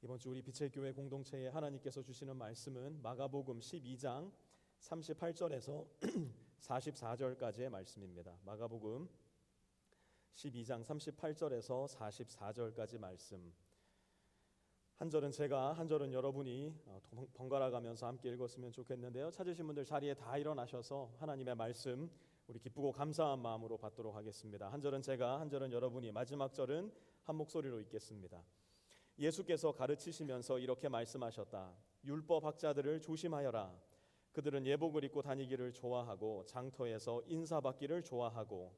이번 주 우리 빛의 교회 공동체에 하나님께서 주시는 말씀은 마가복음 12장 38절에서 44절까지의 말씀입니다. 마가복음 12장 38절에서 44절까지 말씀. 한 절은 제가, 한 절은 여러분이 번갈아 가면서 함께 읽었으면 좋겠는데요. 찾으신 분들 자리에 다 일어나셔서 하나님의 말씀 우리 기쁘고 감사한 마음으로 받도록 하겠습니다. 한 절은 제가, 한 절은 여러분이, 마지막 절은 한 목소리로 읽겠습니다. 예수께서 가르치시면서 이렇게 말씀하셨다. 율법 학자들을 조심하여라. 그들은 예복을 입고 다니기를 좋아하고 장터에서 인사받기를 좋아하고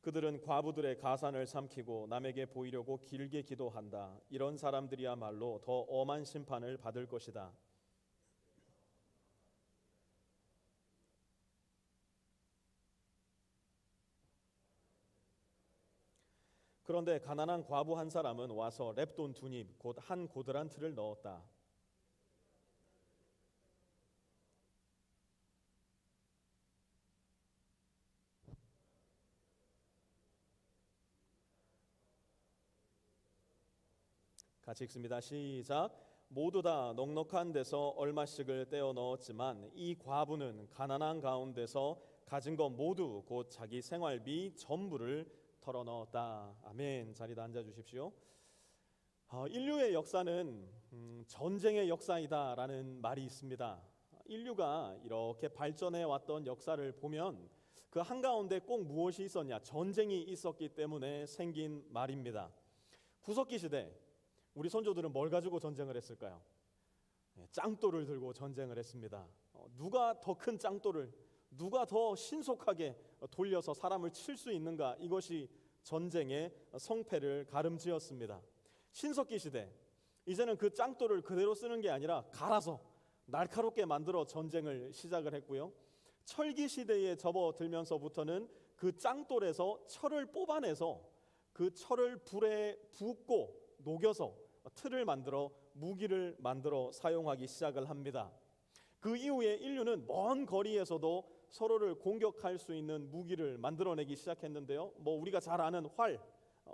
그들은 과부들의 가산을 삼키고 남에게 보이려고 길게 기도한다. 이런 사람들이야말로 더 엄한 심판을 받을 것이다. 그런데 가난한 과부 한 사람은 와서 렙돈 2닙 곧 한 고드란 틀을 넣었다. 같이 읽습니다. 시작. 모두 다 넉넉한 데서 얼마씩을 떼어 넣었지만 이 과부는 가난한 가운데서 가진 것 모두 곧 자기 생활비 전부를 털어넣었다. 아멘. 자리에 앉아주십시오. 인류의 역사는 전쟁의 역사이다라는 말이 있습니다. 인류가 이렇게 발전해 왔던 역사를 보면 그 한가운데 꼭 무엇이 있었냐? 전쟁이 있었기 때문에 생긴 말입니다. 구석기 시대 우리 선조들은 뭘 가지고 전쟁을 했을까요? 짱돌을 들고 전쟁을 했습니다. 누가 더 큰 짱돌을, 누가 더 신속하게 돌려서 사람을 칠 수 있는가, 이것이 전쟁의 성패를 가름지었습니다. 신석기 시대, 이제는 그 짱돌을 그대로 쓰는 게 아니라 갈아서 날카롭게 만들어 전쟁을 시작을 했고요. 철기 시대에 접어들면서부터는 그 짱돌에서 철을 뽑아내서 그 철을 불에 붓고 녹여서 틀을 만들어 무기를 만들어 사용하기 시작을 합니다. 그 이후에 인류는 먼 거리에서도 서로를 공격할 수 있는 무기를 만들어내기 시작했는데요. 우리가 잘 아는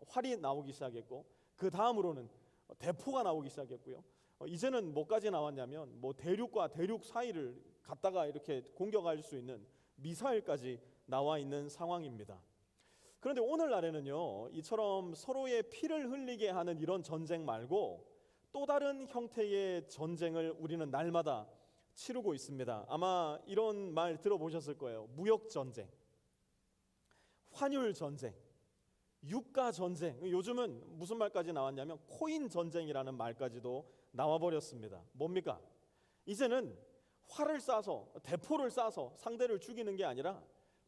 활이 나오기 시작했고, 그 다음으로는 대포가 나오기 시작했고요. 이제는 뭐까지 나왔냐면 대륙과 대륙 사이를 갖다가 이렇게 공격할 수 있는 미사일까지 나와 있는 상황입니다. 그런데 오늘날에는요, 이처럼 서로의 피를 흘리게 하는 이런 전쟁 말고 또 다른 형태의 전쟁을 우리는 날마다 치르고 있습니다. 아마 이런 말 들어보셨을 거예요. 무역전쟁, 환율전쟁, 유가전쟁. 요즘은 무슨 말까지 나왔냐면 코인전쟁이라는 말까지도 나와버렸습니다. 뭡니까? 이제는 활을 쏴서, 대포를 쏴서 상대를 죽이는 게 아니라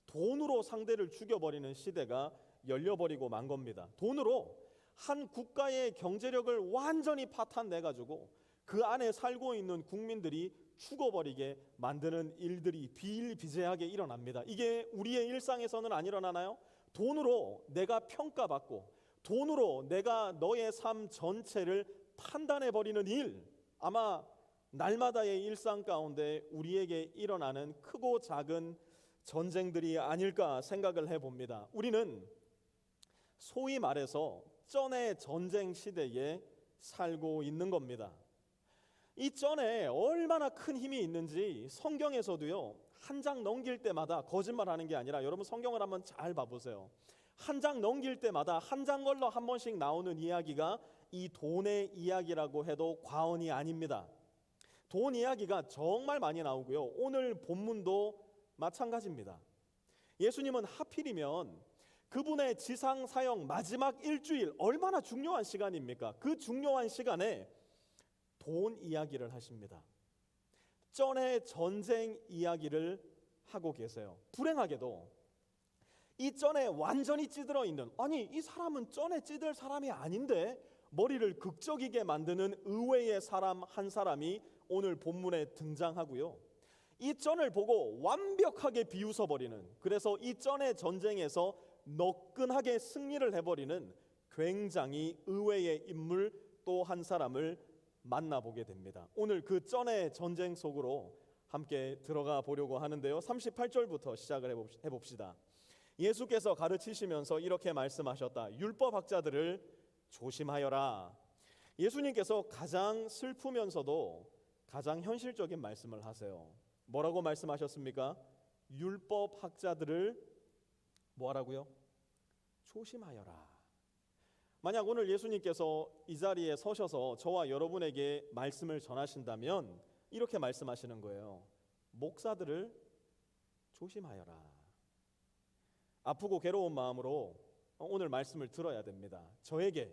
돈으로 상대를 죽여버리는 시대가 열려버리고 만 겁니다. 돈으로 한 국가의 경제력을 완전히 파탄내가지고 그 안에 살고 있는 국민들이 죽어버리게 만드는 일들이 비일비재하게 일어납니다. 이게 우리의 일상에서는 안 일어나나요? 돈으로 내가 평가받고 돈으로 내가 너의 삶 전체를 판단해버리는 일, 아마 날마다의 일상 가운데 우리에게 일어나는 크고 작은 전쟁들이 아닐까 생각을 해봅니다. 우리는 소위 말해서 쩐의 전쟁 시대에 살고 있는 겁니다. 이 쩐에 얼마나 큰 힘이 있는지 성경에서도요, 한 장 넘길 때마다, 거짓말하는 게 아니라 여러분 성경을 한번 잘 봐보세요. 한 장 넘길 때마다 한 장 걸러 한 번씩 나오는 이야기가 이 돈의 이야기라고 해도 과언이 아닙니다. 돈 이야기가 정말 많이 나오고요. 오늘 본문도 마찬가지입니다. 예수님은 하필이면 그분의 지상 사역 마지막 일주일, 얼마나 중요한 시간입니까? 그 중요한 시간에 돈 이야기를 하십니다. 쩐의 전쟁 이야기를 하고 계세요. 불행하게도 이 쩐에 완전히 찌들어 있는, 아니 이 사람은 쩐에 찌들 사람이 아닌데 머리를 극적이게 만드는 의외의 사람 한 사람이 오늘 본문에 등장하고요. 이 쩐을 보고 완벽하게 비웃어버리는, 그래서 이 쩐의 전쟁에서 너끈하게 승리를 해버리는 굉장히 의외의 인물 또 한 사람을 만나보게 됩니다. 오늘 그 쩐의 전쟁 속으로 함께 들어가 보려고 하는데요. 38절부터 시작을 해봅시다. 예수께서 가르치시면서 이렇게 말씀하셨다. 율법학자들을 조심하여라. 예수님께서 가장 슬프면서도 가장 현실적인 말씀을 하세요. 뭐라고 말씀하셨습니까? 율법학자들을 뭐하라고요? 조심하여라. 만약 오늘 예수님께서 이 자리에 서셔서 저와 여러분에게 말씀을 전하신다면 이렇게 말씀하시는 거예요. 목사들을 조심하여라. 아프고 괴로운 마음으로 오늘 말씀을 들어야 됩니다. 저에게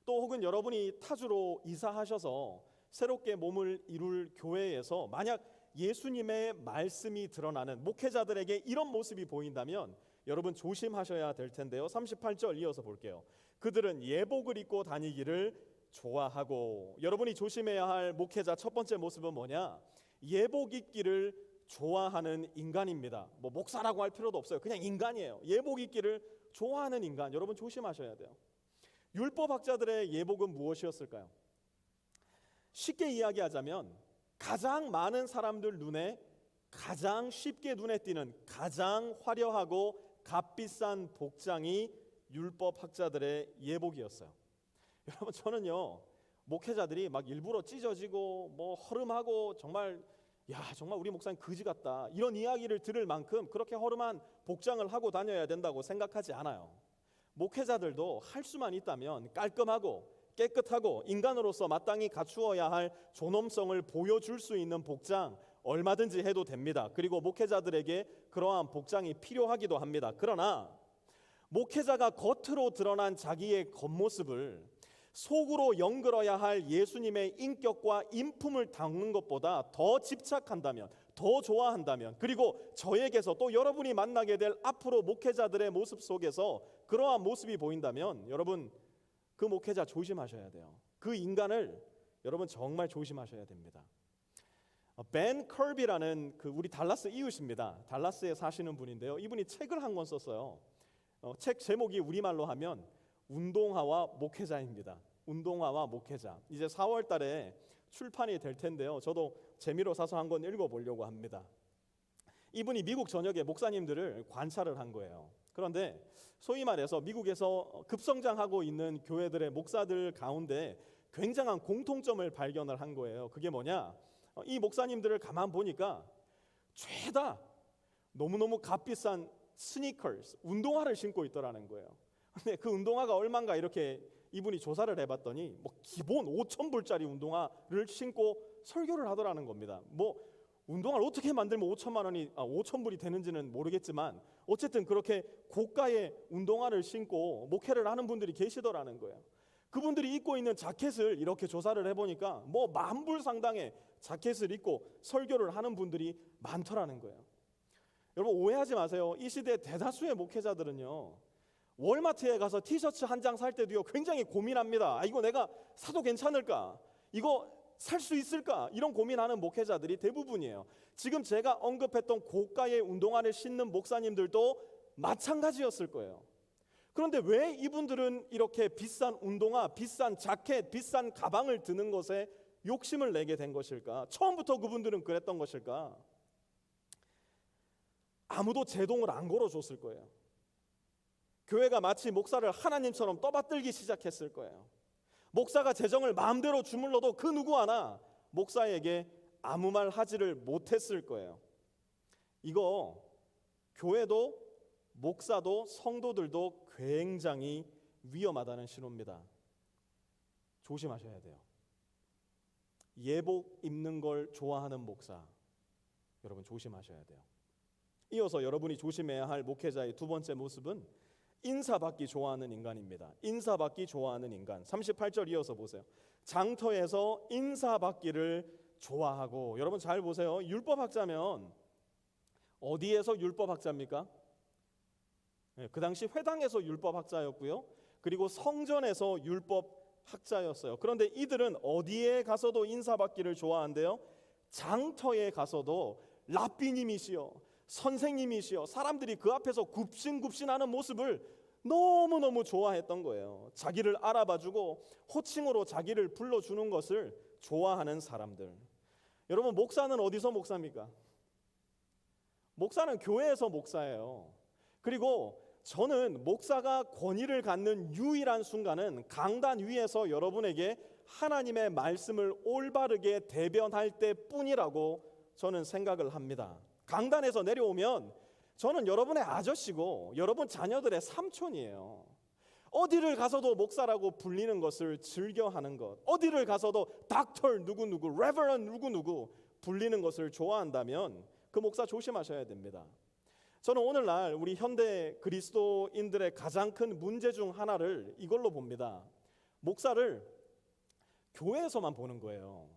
또 혹은 여러분이 타주로 이사하셔서 새롭게 몸을 이룰 교회에서 만약 예수님의 말씀이 드러나는 목회자들에게 이런 모습이 보인다면 여러분 조심하셔야 될 텐데요. 38절 이어서 볼게요. 그들은 예복을 입고 다니기를 좋아하고. 여러분이 조심해야 할 목회자 첫 번째 모습은 뭐냐? 예복 입기를 좋아하는 인간입니다. 뭐 목사라고 할 필요도 없어요. 그냥 인간이에요. 예복 입기를 좋아하는 인간. 여러분 조심하셔야 돼요. 율법학자들의 예복은 무엇이었을까요? 쉽게 이야기하자면 가장 많은 사람들 눈에 가장 쉽게 눈에 띄는 가장 화려하고 값비싼 복장이 율법학자들의 예복이었어요. 여러분 저는요 목회자들이 막 일부러 찢어지고 뭐 허름하고 정말 우리 목사님 거지 같다 이런 이야기를 들을 만큼 그렇게 허름한 복장을 하고 다녀야 된다고 생각하지 않아요. 목회자들도 할 수만 있다면 깔끔하고 깨끗하고 인간으로서 마땅히 갖추어야 할 존엄성을 보여줄 수 있는 복장 얼마든지 해도 됩니다. 그리고 목회자들에게 그러한 복장이 필요하기도 합니다. 그러나 목회자가 겉으로 드러난 자기의 겉모습을 속으로 연결해야 할 예수님의 인격과 인품을 담는 것보다 더 집착한다면, 더 좋아한다면, 그리고 저에게서 또 여러분이 만나게 될 앞으로 목회자들의 모습 속에서 그러한 모습이 보인다면 여러분 그 목회자 조심하셔야 돼요. 그 인간을 여러분 정말 조심하셔야 됩니다. 벤 커비라는 우리 달라스 이웃입니다. 달라스에 사시는 분인데요. 이분이 책을 한 권 썼어요. 책 제목이 우리말로 하면 운동화와 목회자입니다. 운동화와 목회자. 이제 4월 달에 출판이 될 텐데요. 저도 재미로 사서 한 권 읽어보려고 합니다. 이분이 미국 전역의 목사님들을 관찰을 한 거예요. 그런데 소위 말해서 미국에서 급성장하고 있는 교회들의 목사들 가운데 굉장한 공통점을 발견을 한 거예요. 그게 뭐냐? 이 목사님들을 가만 보니까 죄다 너무너무 값비싼 스니커스, 운동화를 신고 있더라는 거예요. 근데 그 운동화가 얼마인가 이렇게 이분이 조사를 해봤더니 뭐 기본 5,000불짜리 운동화를 신고 설교를 하더라는 겁니다. 뭐 운동화를 어떻게 만들면 5,000불이 되는지는 모르겠지만 어쨌든 그렇게 고가의 운동화를 신고 목회를 하는 분들이 계시더라는 거예요. 그분들이 입고 있는 자켓을 이렇게 조사를 해보니까 뭐 10,000불 상당의 자켓을 입고 설교를 하는 분들이 많더라는 거예요. 여러분 오해하지 마세요. 이 시대 대다수의 목회자들은요 월마트에 가서 티셔츠 한 장 살 때도요 굉장히 고민합니다. 이거 내가 사도 괜찮을까? 이거 살 수 있을까? 이런 고민하는 목회자들이 대부분이에요. 지금 제가 언급했던 고가의 운동화를 신는 목사님들도 마찬가지였을 거예요. 그런데 왜 이분들은 이렇게 비싼 운동화, 비싼 자켓, 비싼 가방을 드는 것에 욕심을 내게 된 것일까? 처음부터 그분들은 그랬던 것일까? 아무도 제동을 안 걸어줬을 거예요. 교회가 마치 목사를 하나님처럼 떠받들기 시작했을 거예요. 목사가 재정을 마음대로 주물러도 그 누구 하나 목사에게 아무 말 하지를 못했을 거예요. 이거 교회도 목사도 성도들도 굉장히 위험하다는 신호입니다. 조심하셔야 돼요. 예복 입는 걸 좋아하는 목사, 여러분 조심하셔야 돼요. 이어서 여러분이 조심해야 할 목회자의 두 번째 모습은 인사받기 좋아하는 인간입니다. 인사받기 좋아하는 인간. 38절 이어서 보세요. 장터에서 인사받기를 좋아하고. 여러분 잘 보세요. 율법학자면 어디에서 율법학자입니까? 그 당시 회당에서 율법학자였고요. 그리고 성전에서 율법학자였어요. 그런데 이들은 어디에 가서도 인사받기를 좋아한대요. 장터에 가서도 랍비님이시여, 선생님이시여, 사람들이 그 앞에서 굽신굽신하는 모습을 너무너무 좋아했던 거예요. 자기를 알아봐주고 호칭으로 자기를 불러주는 것을 좋아하는 사람들. 여러분 목사는 어디서 목사입니까? 목사는 교회에서 목사예요. 그리고 저는 목사가 권위를 갖는 유일한 순간은 강단 위에서 여러분에게 하나님의 말씀을 올바르게 대변할 때뿐이라고 저는 생각을 합니다. 강단에서 내려오면 저는 여러분의 아저씨고 여러분 자녀들의 삼촌이에요. 어디를 가서도 목사라고 불리는 것을 즐겨하는 것, 어디를 가서도 닥터 누구누구, 레버런 누구누구 불리는 것을 좋아한다면 그 목사 조심하셔야 됩니다. 저는 오늘날 우리 현대 그리스도인들의 가장 큰 문제 중 하나를 이걸로 봅니다. 목사를 교회에서만 보는 거예요.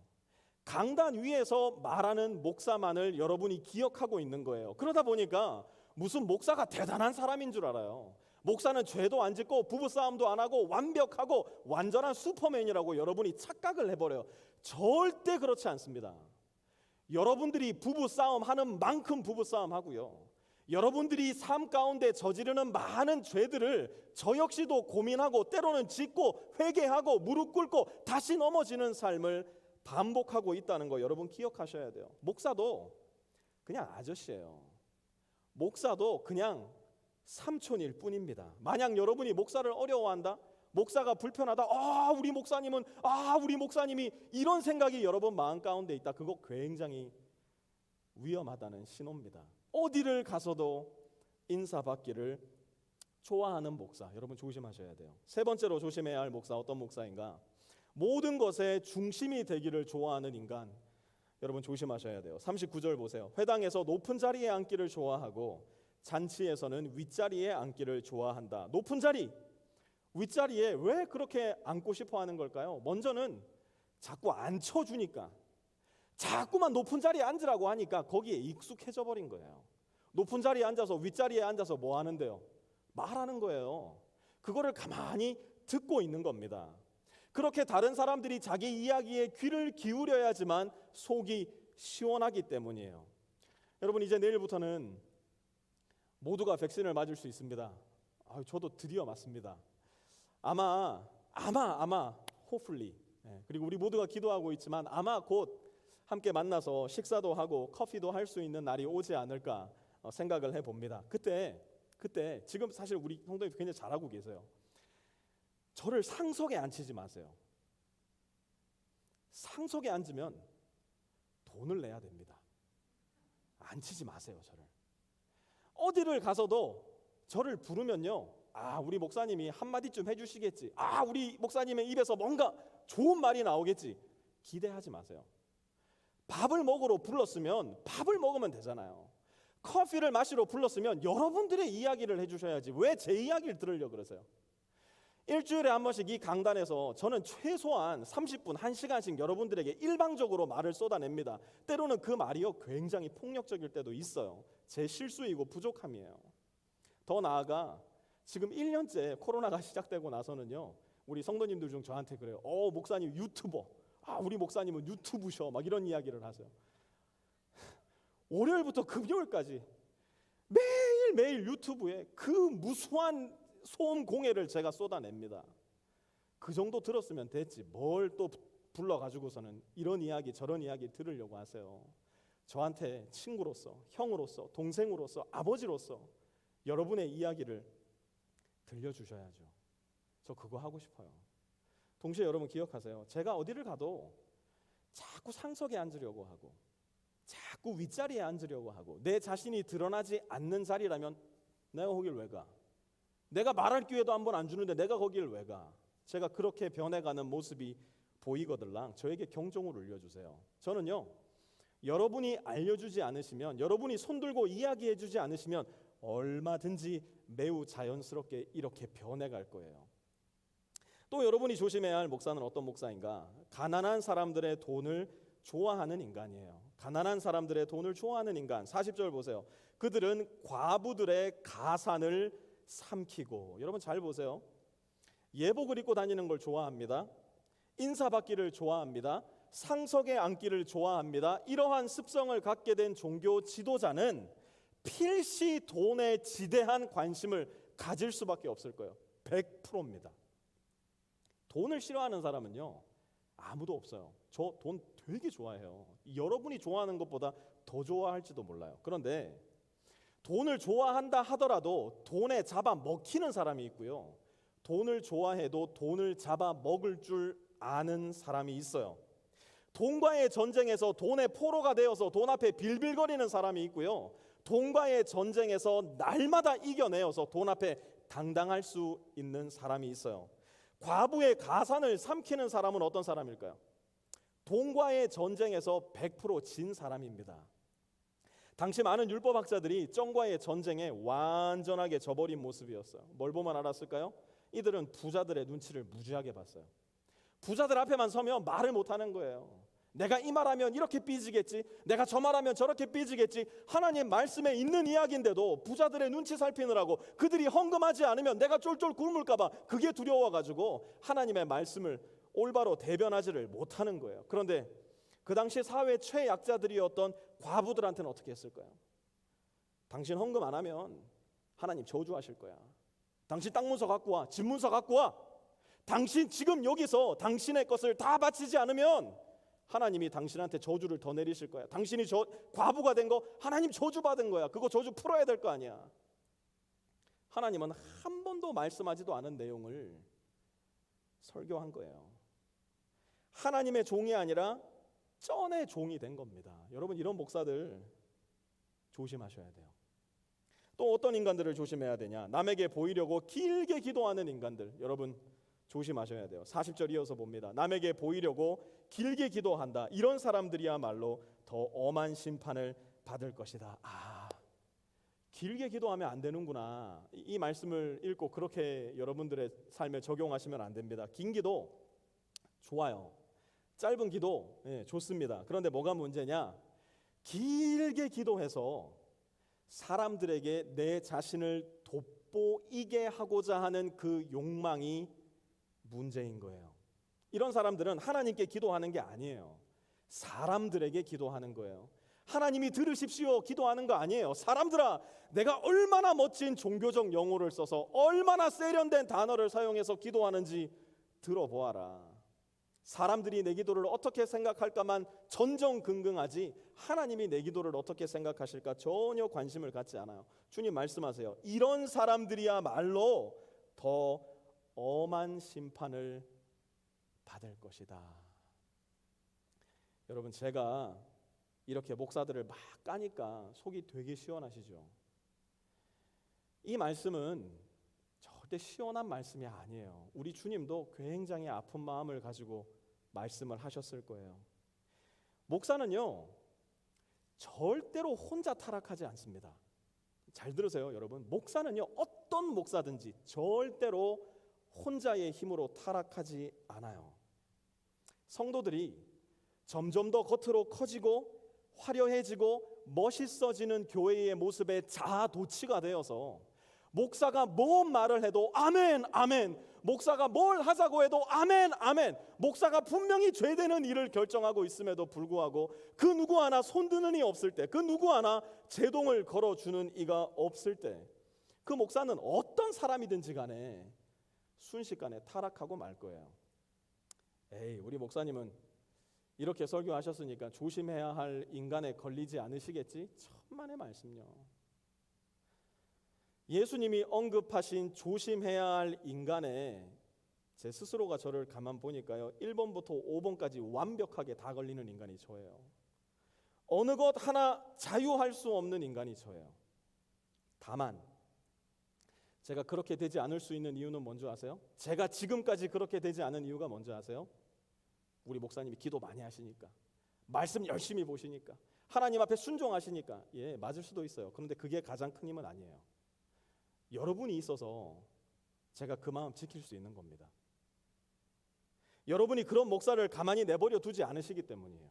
강단 위에서 말하는 목사만을 여러분이 기억하고 있는 거예요. 그러다 보니까 무슨 목사가 대단한 사람인 줄 알아요. 목사는 죄도 안 짓고 부부싸움도 안 하고 완벽하고 완전한 슈퍼맨이라고 여러분이 착각을 해버려요. 절대 그렇지 않습니다. 여러분들이 부부싸움 하는 만큼 부부싸움 하고요, 여러분들이 삶 가운데 저지르는 많은 죄들을 저 역시도 고민하고 때로는 짓고 회개하고 무릎 꿇고 다시 넘어지는 삶을 반복하고 있다는 거 여러분 기억하셔야 돼요. 목사도 그냥 아저씨예요. 목사도 그냥 삼촌일 뿐입니다. 만약 여러분이 목사를 어려워한다, 목사가 불편하다, 우리 목사님이 이런 생각이 여러분 마음 가운데 있다, 그거 굉장히 위험하다는 신호입니다. 어디를 가서도 인사받기를 좋아하는 목사, 여러분 조심하셔야 돼요. 세 번째로 조심해야 할 목사, 어떤 목사인가? 모든 것의 중심이 되기를 좋아하는 인간, 여러분 조심하셔야 돼요. 39절 보세요. 회당에서 높은 자리에 앉기를 좋아하고 잔치에서는 윗자리에 앉기를 좋아한다. 높은 자리, 윗자리에 왜 그렇게 앉고 싶어 하는 걸까요? 먼저는 자꾸 앉혀주니까, 자꾸만 높은 자리에 앉으라고 하니까 거기에 익숙해져 버린 거예요. 높은 자리에 앉아서 윗자리에 앉아서 뭐 하는데요? 말하는 거예요. 그거를 가만히 듣고 있는 겁니다. 그렇게 다른 사람들이 자기 이야기에 귀를 기울여야지만 속이 시원하기 때문이에요. 여러분, 이제 내일부터는 모두가 백신을 맞을 수 있습니다. 저도 드디어 맞습니다. 아마 hopefully, 그리고 우리 모두가 기도하고 있지만 아마 곧 함께 만나서 식사도 하고 커피도 할 수 있는 날이 오지 않을까 생각을 해봅니다. 그때 지금 사실 우리 성도님 굉장히 잘하고 계세요. 저를 상석에 앉히지 마세요. 상석에 앉으면 돈을 내야 됩니다. 앉히지 마세요. 저를 어디를 가서도 저를 부르면요, 우리 목사님이 한마디쯤 해주시겠지, 우리 목사님의 입에서 뭔가 좋은 말이 나오겠지, 기대하지 마세요. 밥을 먹으러 불렀으면 밥을 먹으면 되잖아요. 커피를 마시러 불렀으면 여러분들의 이야기를 해주셔야지 왜 제 이야기를 들으려고 그러세요? 일주일에 한 번씩 이 강단에서 저는 최소한 30분, 1시간씩 여러분들에게 일방적으로 말을 쏟아냅니다. 때로는 그 말이요 굉장히 폭력적일 때도 있어요. 제 실수이고 부족함이에요. 더 나아가 지금 1년째 코로나가 시작되고 나서는요, 우리 성도님들 중 저한테 그래요. 목사님 유튜버, 우리 목사님은 유튜브셔, 막 이런 이야기를 하세요. 월요일부터 금요일까지 매일매일 유튜브에 그 무수한 소음 공해를 제가 쏟아냅니다. 그 정도 들었으면 됐지 뭘 또 불러가지고서는 이런 이야기 저런 이야기 들으려고 하세요. 저한테 친구로서, 형으로서, 동생으로서, 아버지로서 여러분의 이야기를 들려주셔야죠. 저 그거 하고 싶어요. 동시에 여러분 기억하세요. 제가 어디를 가도 자꾸 상석에 앉으려고 하고 자꾸 윗자리에 앉으려고 하고 내 자신이 드러나지 않는 자리라면 내가 거길 왜 가? 내가 말할 기회도 한 번 안 주는데 내가 거길 왜 가? 제가 그렇게 변해가는 모습이 보이거들랑 저에게 경종을 울려주세요. 저는요, 여러분이 알려주지 않으시면, 여러분이 손들고 이야기해주지 않으시면 얼마든지 매우 자연스럽게 이렇게 변해갈 거예요. 또 여러분이 조심해야 할 목사는 어떤 목사인가? 가난한 사람들의 돈을 좋아하는 인간이에요. 가난한 사람들의 돈을 좋아하는 인간. 40절 보세요. 그들은 과부들의 가산을 삼키고, 여러분 잘 보세요. 예복을 입고 다니는 걸 좋아합니다. 인사받기를 좋아합니다. 상석에 앉기를 좋아합니다. 이러한 습성을 갖게 된 종교 지도자는 필시 돈에 지대한 관심을 가질 수밖에 없을 거예요. 100%입니다. 돈을 싫어하는 사람은요 아무도 없어요. 저 돈 되게 좋아해요. 여러분이 좋아하는 것보다 더 좋아할지도 몰라요. 그런데 돈을 좋아한다 하더라도 돈에 잡아 먹히는 사람이 있고요. 돈을 좋아해도 돈을 잡아 먹을 줄 아는 사람이 있어요. 돈과의 전쟁에서 돈의 포로가 되어서 돈 앞에 빌빌거리는 사람이 있고요. 돈과의 전쟁에서 날마다 이겨내어서 돈 앞에 당당할 수 있는 사람이 있어요. 과부의 가산을 삼키는 사람은 어떤 사람일까요? 돈과의 전쟁에서 100%진 사람입니다. 당시 많은 율법학자들이 정과의 전쟁에 완전하게 져버린 모습이었어요. 뭘 보면 알았을까요? 이들은 부자들의 눈치를 무지하게 봤어요. 부자들 앞에만 서면 말을 못하는 거예요. 내가 이 말하면 이렇게 삐지겠지, 내가 저 말하면 저렇게 삐지겠지. 하나님 말씀에 있는 이야기인데도 부자들의 눈치 살피느라고 그들이 헌금하지 않으면 내가 쫄쫄 굶을까 봐 그게 두려워가지고 하나님의 말씀을 올바로 대변하지를 못하는 거예요. 그런데 그 당시 사회 최약자들이었던 과부들한테는 어떻게 했을까요? 당신 헌금 안 하면 하나님 저주하실 거야. 당신 땅 문서 갖고 와, 집 문서 갖고 와. 당신 지금 여기서 당신의 것을 다 바치지 않으면 하나님이 당신한테 저주를 더 내리실 거야. 당신이 과부가 된 거 하나님 저주 받은 거야. 그거 저주 풀어야 될 거 아니야. 하나님은 한 번도 말씀하지도 않은 내용을 설교한 거예요. 하나님의 종이 아니라 쩐의 종이 된 겁니다. 여러분, 이런 목사들 조심하셔야 돼요. 또 어떤 인간들을 조심해야 되냐? 남에게 보이려고 길게 기도하는 인간들, 여러분 조심하셔야 돼요. 40절 이어서 봅니다. 남에게 보이려고 길게 기도한다. 이런 사람들이야말로 더 엄한 심판을 받을 것이다. 길게 기도하면 안 되는구나. 이 말씀을 읽고 그렇게 여러분들의 삶에 적용하시면 안 됩니다. 긴 기도 좋아요. 짧은 기도 좋습니다. 그런데 뭐가 문제냐? 길게 기도해서 사람들에게 내 자신을 돋보이게 하고자 하는 그 욕망이 문제인 거예요. 이런 사람들은 하나님께 기도하는 게 아니에요. 사람들에게 기도하는 거예요. 하나님이 들으십시오 기도하는 거 아니에요. 사람들아, 내가 얼마나 멋진 종교적 용어를 써서 얼마나 세련된 단어를 사용해서 기도하는지 들어보아라. 사람들이 내 기도를 어떻게 생각할까만 전전긍긍하지 하나님이 내 기도를 어떻게 생각하실까 전혀 관심을 갖지 않아요. 주님 말씀하세요. 이런 사람들이야말로 더 엄한 심판을 받을 것이다. 여러분, 제가 이렇게 목사들을 막 까니까 속이 되게 시원하시죠? 이 말씀은 절대 시원한 말씀이 아니에요. 우리 주님도 굉장히 아픈 마음을 가지고 말씀을 하셨을 거예요. 목사는요, 절대로 혼자 타락하지 않습니다. 잘 들으세요, 여러분. 목사는요, 어떤 목사든지 절대로 혼자의 힘으로 타락하지 않아요. 성도들이 점점 더 겉으로 커지고 화려해지고 멋있어지는 교회의 모습에 자아도취가 되어서 목사가 뭔 말을 해도 아멘 아멘, 목사가 뭘 하자고 해도 아멘 아멘, 목사가 분명히 죄되는 일을 결정하고 있음에도 불구하고 그 누구 하나 손드는 이 없을 때, 그 누구 하나 제동을 걸어주는 이가 없을 때 그 목사는 어떤 사람이든지 간에 순식간에 타락하고 말 거예요. 우리 목사님은 이렇게 설교하셨으니까 조심해야 할 인간에 걸리지 않으시겠지? 천만의 말씀요. 예수님이 언급하신 조심해야 할 인간에 제 스스로가 저를 가만 보니까요, 1번부터 5번까지 완벽하게 다 걸리는 인간이 저예요. 어느 것 하나 자유할 수 없는 인간이 저예요. 다만 제가 그렇게 되지 않을 수 있는 이유는 뭔지 아세요? 제가 지금까지 그렇게 되지 않은 이유가 뭔지 아세요? 우리 목사님이 기도 많이 하시니까, 말씀 열심히 보시니까, 하나님 앞에 순종하시니까. 맞을 수도 있어요. 그런데 그게 가장 큰 힘은 아니에요. 여러분이 있어서 제가 그 마음 지킬 수 있는 겁니다. 여러분이 그런 목사를 가만히 내버려 두지 않으시기 때문이에요.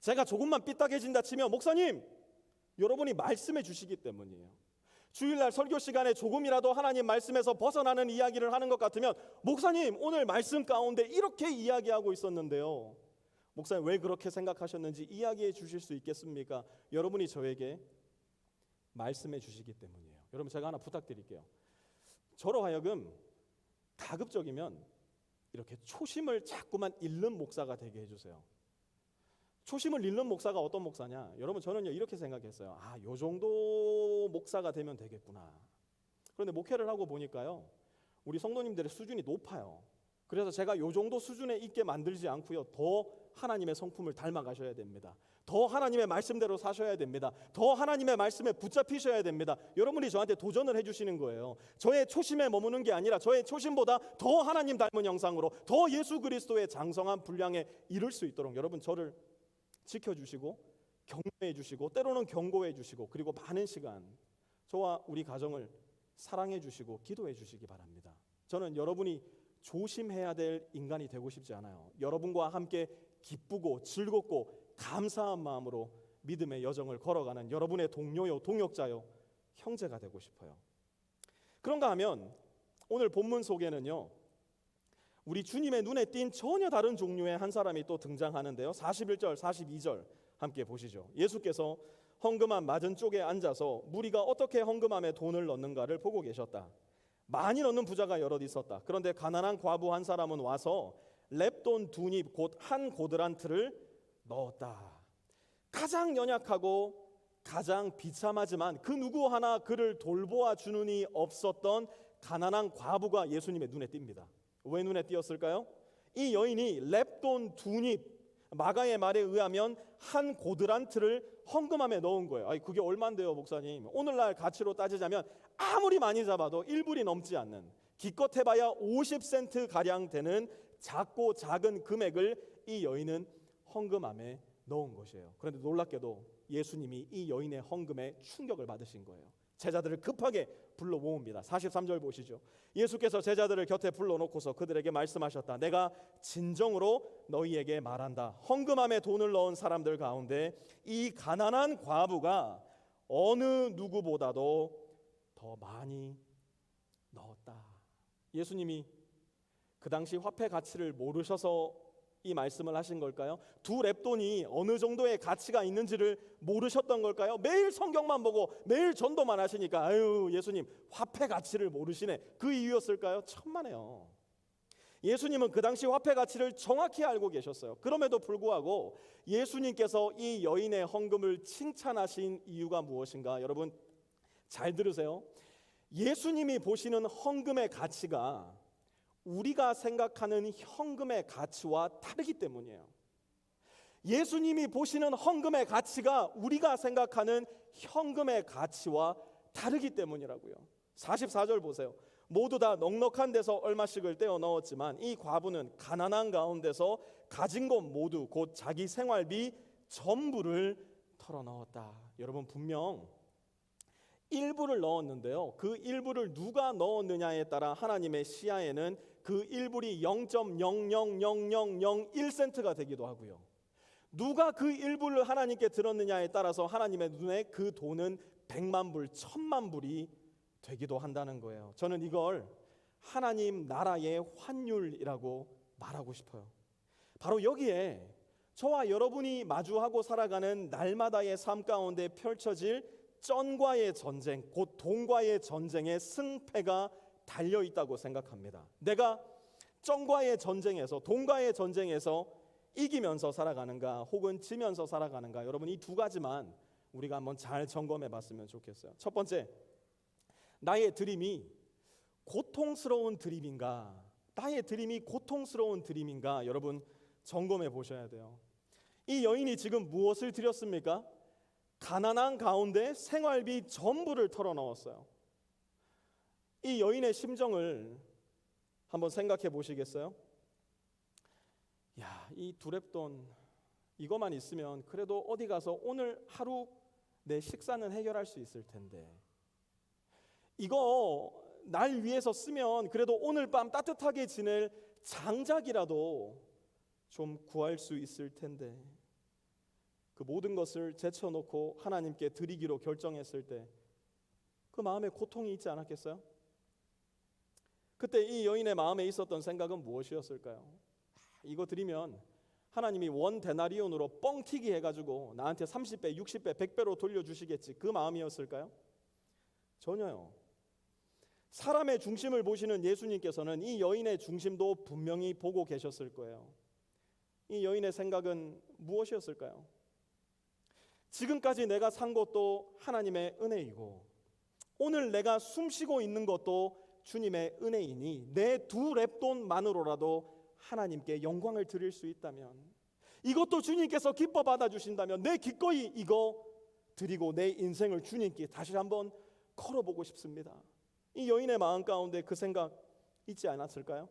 제가 조금만 삐딱해진다 치면 목사님, 여러분이 말씀해 주시기 때문이에요. 주일날 설교 시간에 조금이라도 하나님 말씀에서 벗어나는 이야기를 하는 것 같으면 목사님, 오늘 말씀 가운데 이렇게 이야기하고 있었는데요, 목사님 왜 그렇게 생각하셨는지 이야기해 주실 수 있겠습니까? 여러분이 저에게 말씀해 주시기 때문이에요. 여러분, 제가 하나 부탁드릴게요. 저로 하여금 가급적이면 이렇게 초심을 자꾸만 잃는 목사가 되게 해주세요. 초심을 잃는 목사가 어떤 목사냐? 여러분 저는요 이렇게 생각했어요. 요 정도 목사가 되면 되겠구나. 그런데 목회를 하고 보니까요, 우리 성도님들의 수준이 높아요. 그래서 제가 요 정도 수준에 있게 만들지 않고요, 더 하나님의 성품을 닮아가셔야 됩니다. 더 하나님의 말씀대로 사셔야 됩니다. 더 하나님의 말씀에 붙잡히셔야 됩니다. 여러분이 저한테 도전을 해주시는 거예요. 저의 초심에 머무는 게 아니라 저의 초심보다 더 하나님 닮은 형상으로, 더 예수 그리스도의 장성한 분량에 이를 수 있도록 여러분 저를 지켜주시고 격려해 주시고 때로는 경고해 주시고, 그리고 많은 시간 저와 우리 가정을 사랑해 주시고 기도해 주시기 바랍니다. 저는 여러분이 조심해야 될 인간이 되고 싶지 않아요. 여러분과 함께 기쁘고 즐겁고 감사한 마음으로 믿음의 여정을 걸어가는 여러분의 동료요, 동역자요, 형제가 되고 싶어요. 그런가 하면 오늘 본문 속에는요, 우리 주님의 눈에 띈 전혀 다른 종류의 한 사람이 또 등장하는데요. 41절, 42절 함께 보시죠. 예수께서 헌금함 맞은 쪽에 앉아서 무리가 어떻게 헌금함에 돈을 넣는가를 보고 계셨다. 많이 넣는 부자가 여럿 있었다. 그런데 가난한 과부 한 사람은 와서 렙돈 2닙 곧 한 고드란트를 넣었다. 가장 연약하고 가장 비참하지만 그 누구 하나 그를 돌보아 주는 이 없었던 가난한 과부가 예수님의 눈에 띕니다. 왜 눈에 띄었을까요? 이 여인이 렙돈 2닙, 마가의 말에 의하면 한 고드란트를 헌금함에 넣은 거예요. 그게 얼마인데요, 목사님? 오늘날 가치로 따지자면 아무리 많이 잡아도 1불이 넘지 않는, 기껏 해봐야 50센트 가량 되는 작고 작은 금액을 이 여인은 헌금함에 넣은 것이에요. 그런데 놀랍게도 예수님이 이 여인의 헌금에 충격을 받으신 거예요. 제자들을 급하게 불러 모읍니다. 43절 보시죠. 예수께서 제자들을 곁에 불러놓고서 그들에게 말씀하셨다. 내가 진정으로 너희에게 말한다. 헌금함에 돈을 넣은 사람들 가운데 이 가난한 과부가 어느 누구보다도 더 많이 넣었다. 예수님이 그 당시 화폐 가치를 모르셔서 이 말씀을 하신 걸까요? 2렙돈이 어느 정도의 가치가 있는지를 모르셨던 걸까요? 매일 성경만 보고 매일 전도만 하시니까 예수님 화폐 가치를 모르시네, 그 이유였을까요? 천만에요. 예수님은 그 당시 화폐 가치를 정확히 알고 계셨어요. 그럼에도 불구하고 예수님께서 이 여인의 헌금을 칭찬하신 이유가 무엇인가? 여러분 잘 들으세요. 예수님이 보시는 헌금의 가치가 우리가 생각하는 현금의 가치와 다르기 때문이에요. 예수님이 보시는 헌금의 가치가 우리가 생각하는 현금의 가치와 다르기 때문이라고요. 44절 보세요. 모두 다 넉넉한 데서 얼마씩을 떼어 넣었지만 이 과부는 가난한 가운데서 가진 것 모두 곧 자기 생활비 전부를 털어 넣었다. 여러분 분명 일부를 넣었는데요, 그 일부를 누가 넣었느냐에 따라 하나님의 시야에는 그 일불이 0.0000001센트가 되기도 하고요, 누가 그 일부를 하나님께 들었느냐에 따라서 하나님의 눈에 그 돈은 100만 불, 1000만 불이 되기도 한다는 거예요. 저는 이걸 하나님 나라의 환율이라고 말하고 싶어요. 바로 여기에 저와 여러분이 마주하고 살아가는 날마다의 삶 가운데 펼쳐질 쩐과의 전쟁, 곧 돈과의 전쟁의 승패가 달려 있다고 생각합니다. 내가 쩐과의 전쟁에서, 돈과의 전쟁에서 이기면서 살아가는가 혹은 지면서 살아가는가, 여러분 이 두 가지만 우리가 한번 잘 점검해 봤으면 좋겠어요. 첫 번째, 나의 드림이 고통스러운 드림인가, 나의 드림이 고통스러운 드림인가, 여러분 점검해 보셔야 돼요. 이 여인이 지금 무엇을 드렸습니까? 가난한 가운데 생활비 전부를 털어 넣었어요. 이 여인의 심정을 한번 생각해 보시겠어요? 이 2렙돈 이거만 있으면 그래도 어디 가서 오늘 하루 내 식사는 해결할 수 있을 텐데, 이거 날 위해서 쓰면 그래도 오늘 밤 따뜻하게 지낼 장작이라도 좀 구할 수 있을 텐데, 그 모든 것을 제쳐놓고 하나님께 드리기로 결정했을 때 그 마음에 고통이 있지 않았겠어요? 그때 이 여인의 마음에 있었던 생각은 무엇이었을까요? 이거 드리면 하나님이 원 데나리온으로 뻥튀기 해가지고 나한테 30배, 60배, 100배로 돌려주시겠지, 그 마음이었을까요? 전혀요. 사람의 중심을 보시는 예수님께서는 이 여인의 중심도 분명히 보고 계셨을 거예요. 이 여인의 생각은 무엇이었을까요? 지금까지 내가 산 것도 하나님의 은혜이고 오늘 내가 숨쉬고 있는 것도 주님의 은혜이니 내 두 렙돈만으로라도 하나님께 영광을 드릴 수 있다면, 이것도 주님께서 기뻐 받아주신다면 내 기꺼이 이거 드리고 내 인생을 주님께 다시 한번 걸어보고 싶습니다. 이 여인의 마음 가운데 그 생각 있지 않았을까요?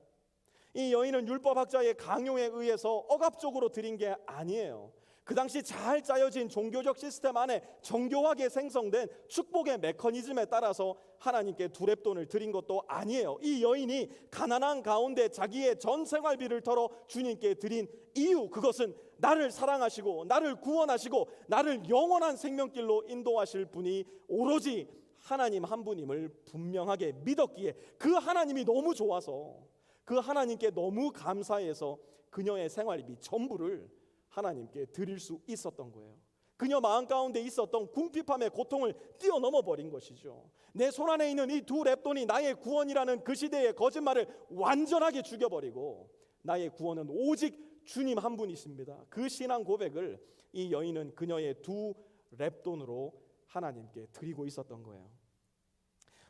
이 여인은 율법학자의 강요에 의해서 억압적으로 드린 게 아니에요. 그 당시 잘 짜여진 종교적 시스템 안에 정교하게 생성된 축복의 메커니즘에 따라서 하나님께 두 렙돈을 드린 것도 아니에요. 이 여인이 가난한 가운데 자기의 전 생활비를 털어 주님께 드린 이유, 그것은 나를 사랑하시고 나를 구원하시고 나를 영원한 생명길로 인도하실 분이 오로지 하나님 한 분임을 분명하게 믿었기에 그 하나님이 너무 좋아서, 그 하나님께 너무 감사해서 그녀의 생활비 전부를 하나님께 드릴 수 있었던 거예요. 그녀 마음 가운데 있었던 궁핍함의 고통을 뛰어넘어 버린 것이죠. 내 손 안에 있는 이 두 렙돈이 나의 구원이라는 그 시대의 거짓말을 완전하게 죽여버리고 나의 구원은 오직 주님 한 분이십니다. 그 신앙 고백을 이 여인은 그녀의 두 렙돈으로 하나님께 드리고 있었던 거예요.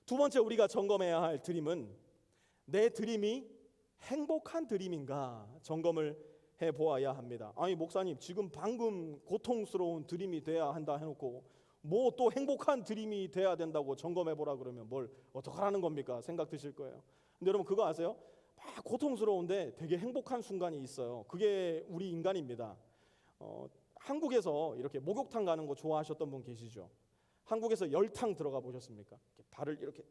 두 번째 우리가 점검해야 할 드림은 내 드림이 행복한 드림인가 점검을 해보아야 합니다. 아니 목사님, 지금 방금 고통스러운 드림이 돼야 한다 해놓고 뭐 또 행복한 드림이 돼야 된다고 점검해보라 그러면 뭘 어떡하라는 겁니까? 생각 드실 거예요. 근데 여러분 그거 아세요? 막 고통스러운데 되게 행복한 순간이 있어요. 그게 우리 인간입니다. 한국에서 이렇게 목욕탕 가는 거 좋아하셨던 분 계시죠? 한국에서 열탕 들어가 보셨습니까? 발을 이렇게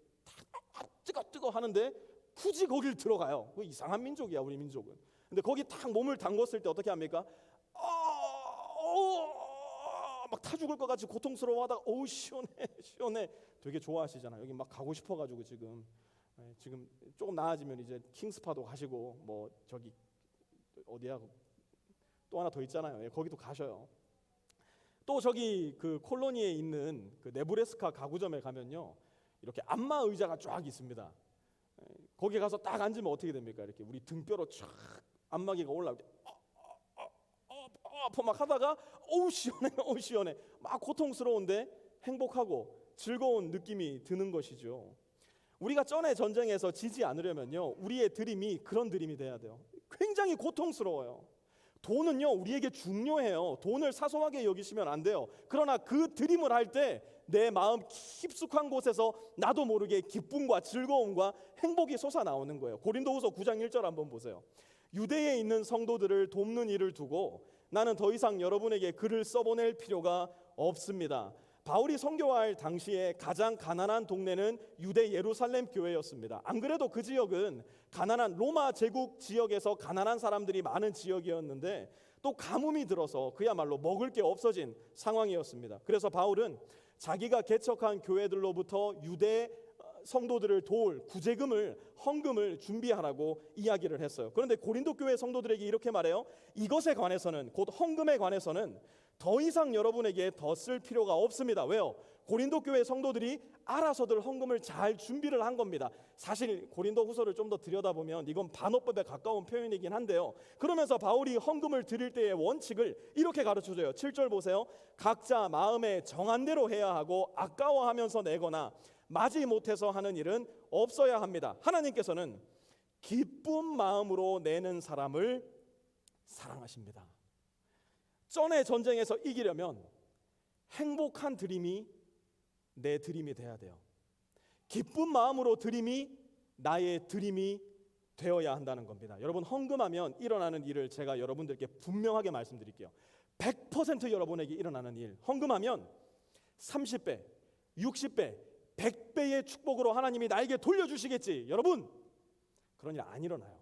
뜨거 하는데 굳이 거길 들어가요. 그 이상한 민족이야, 우리 민족은. 근데 거기 딱 몸을 담궜을 때 어떻게 합니까? 막 타 죽을 것 같이 고통스러워하다가 시원해 되게 좋아하시잖아요. 여기 막 가고 싶어가지고 지금 조금 나아지면 이제 킹스파도 가시고 뭐 저기 어디야 또 하나 더 있잖아요. 거기도 가셔요. 또 저기 그 콜로니에 있는 그 네브래스카 가구점에 가면요 이렇게 안마 의자가 쫙 있습니다. 거기 가서 딱 앉으면 어떻게 됩니까? 이렇게 우리 등뼈로 쫙 안마기가 올라올 때 아파 막 하다가 시원해 막 고통스러운데 행복하고 즐거운 느낌이 드는 것이죠. 우리가 전의 전쟁에서 지지 않으려면요 우리의 드림이 그런 드림이 돼야 돼요. 굉장히 고통스러워요. 돈은요 우리에게 중요해요. 돈을 사소하게 여기시면 안 돼요. 그러나 그 드림을 할 때 내 마음 깊숙한 곳에서 나도 모르게 기쁨과 즐거움과 행복이 솟아나오는 거예요. 고린도후서 9장 1절 한번 보세요. 유대에 있는 성도들을 돕는 일을 두고 나는 더 이상 여러분에게 글을 써보낼 필요가 없습니다. 바울이 선교할 당시에 가장 가난한 동네는 유대 예루살렘 교회였습니다. 안 그래도 그 지역은 가난한 로마 제국 지역에서 가난한 사람들이 많은 지역이었는데 또 가뭄이 들어서 그야말로 먹을 게 없어진 상황이었습니다. 그래서 바울은 자기가 개척한 교회들로부터 유대 성도들을 도울 구제금을, 헌금을 준비하라고 이야기를 했어요. 그런데 고린도 교회 성도들에게 이렇게 말해요. 이것에 관해서는, 곧 헌금에 관해서는 더 이상 여러분에게 더 쓸 필요가 없습니다. 왜요? 고린도 교회 성도들이 알아서들 헌금을 잘 준비를 한 겁니다. 사실 고린도 후서를 좀 더 들여다보면 이건 반어법에 가까운 표현이긴 한데요. 그러면서 바울이 헌금을 드릴 때의 원칙을 이렇게 가르쳐줘요. 7절 보세요. 각자 마음에 정한 대로 해야 하고 아까워하면서 내거나 마지 못해서 하는 일은 없어야 합니다. 하나님께서는 기쁜 마음으로 내는 사람을 사랑하십니다. 전의 전쟁에서 이기려면 행복한 드림이 내 드림이 돼야 돼요. 기쁜 마음으로 드림이 나의 드림이 되어야 한다는 겁니다. 여러분 헌금하면 일어나는 일을 제가 여러분들께 분명하게 말씀드릴게요. 100% 여러분에게 일어나는 일, 헌금하면 30배, 60배, 100배의 축복으로 하나님이 나에게 돌려주시겠지. 여러분 그런 일 안 일어나요.